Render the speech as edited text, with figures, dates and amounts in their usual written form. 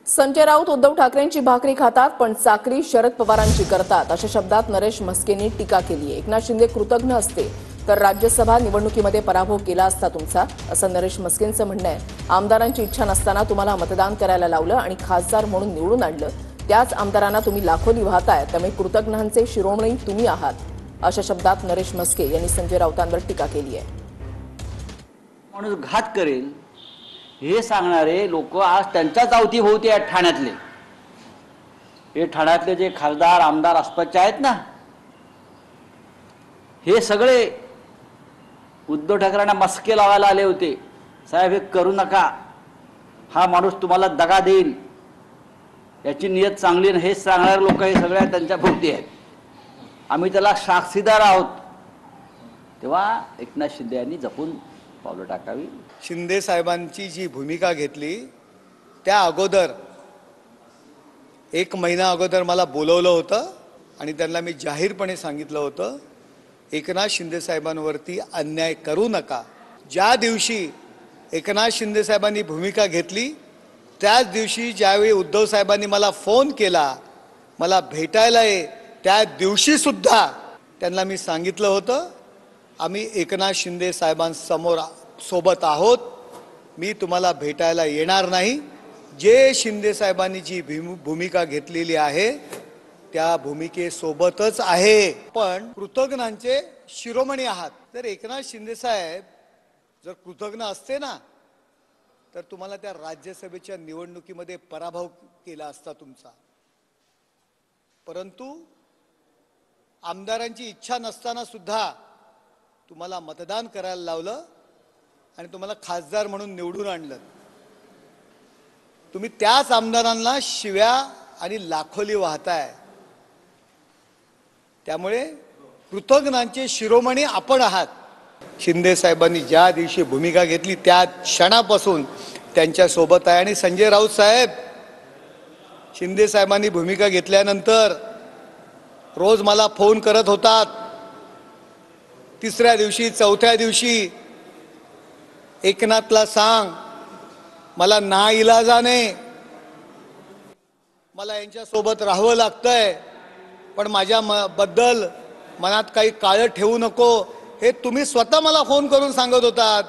संजय राऊत उद्धव ठाकरेंची भाकरी खातात पण चाकरी शरद पवारांची करतात अशा शब्दात नरेश म्हस्केंनी टीका केली आहे। एकनाथ शिंदे कृतज्ञ असते तर राज्यसभा निवडणुकीमध्ये पराभव केला असता तुमचा, असं नरेश म्हस्केंचं म्हणणं आहे। आमदारांची इच्छा नसताना तुम्हाला मतदान करायला लावलं आणि खासदार म्हणून निवडून आणलं, त्याच आमदारांना तुम्ही लाखोली वाहताय, त्यामुळे कृतज्ञांचे शिरोमणी तुम्ही आहात, अशा शब्दात नरेश म्हस्के यांनी संजय राऊतांवर टीका केली आहे। माणूस घात करेल हे सांगणारे लोक आज त्यांच्याच अवतीभोवती आहेत ठाण्यातले। हे ठाण्यातले जे खासदार आमदार आसपासचे आहेत ना, हे सगळे उद्धव ठाकरेंना मस्के लावायला आले होते। साहेब हे करू नका, हा माणूस तुम्हाला दगा देईल, याची नियत चांगली नाही, हे सांगणारे लोक हे सगळे त्यांच्या भोवती आहेत। आम्ही त्याला साक्षीदार आहोत। तेव्हा एकनाथ शिंदे यांनी जपून पावलं टाकावी। शिंदे साहेबांची जी भूमिका घेतली त्या अगोदर 1 महिना अगोदर मला बोलवलं होतं आणि त्यांना मी जाहीरपणे सांगितलं होतं, एकनाथ शिंदे साहेबांवरती अन्याय करू नका। ज्या दिवशी एकनाथ शिंदे साहेबांनी भूमिका घेतली त्याच दिवशी ज्यावेळी उद्धव साहेबांनी मला फोन केला, मला भेटायला ये, त्या दिवशी सुद्धा त्यांना मी सांगितलं होतं, आम्ही एकनाथ शिंदे साहेबांसमोर सोबत आहोत, मी तुम्हाला भेटायला येणार नाही। जे शिंदे साहेबांनी जी भूमिका घेतलेली आहे त्या भूमिकेसोबतच आहे। पण कृतज्ञांचे शिरोमणी आहात। तर एकनाथ शिंदे साहेब जर कृतज्ञ असते ना, तर तुम्हाला त्या राज्यसभेच्या निवडणुकीमध्ये पराभव केला असता तुमचा। परंतु आमदारांची इच्छा नसताना सुद्धा तुम्हाला मतदान करायला लावलं आणि तुम्हाला खासदार म्हणून निवडून आणलं। तुम्ही त्याच आमदारांना शिव्या आणि लाखोली वाहताय, त्यामुळे कृतज्ञांचे शिरोमणी आपण आहात। शिंदे साहेबांनी ज्या दिवशी भूमिका घेतली त्या क्षणापासून त्यांच्या सोबत आहे। आणि संजय राऊत साहेब, शिंदे साहेबांनी भूमिका घेतल्यानंतर रोज मला फोन करत होतात। 3ऱ्या दिवशी 4थ्या दिवशी एकनाथला सांग, मला नाइलाजाने मला यांच्या सोबत राहावं लागतंय, पण माझ्या बद्दल मनात काही काळं ठेवू नको, हे तुम्ही स्वतः मला फोन करून सांगत होतात।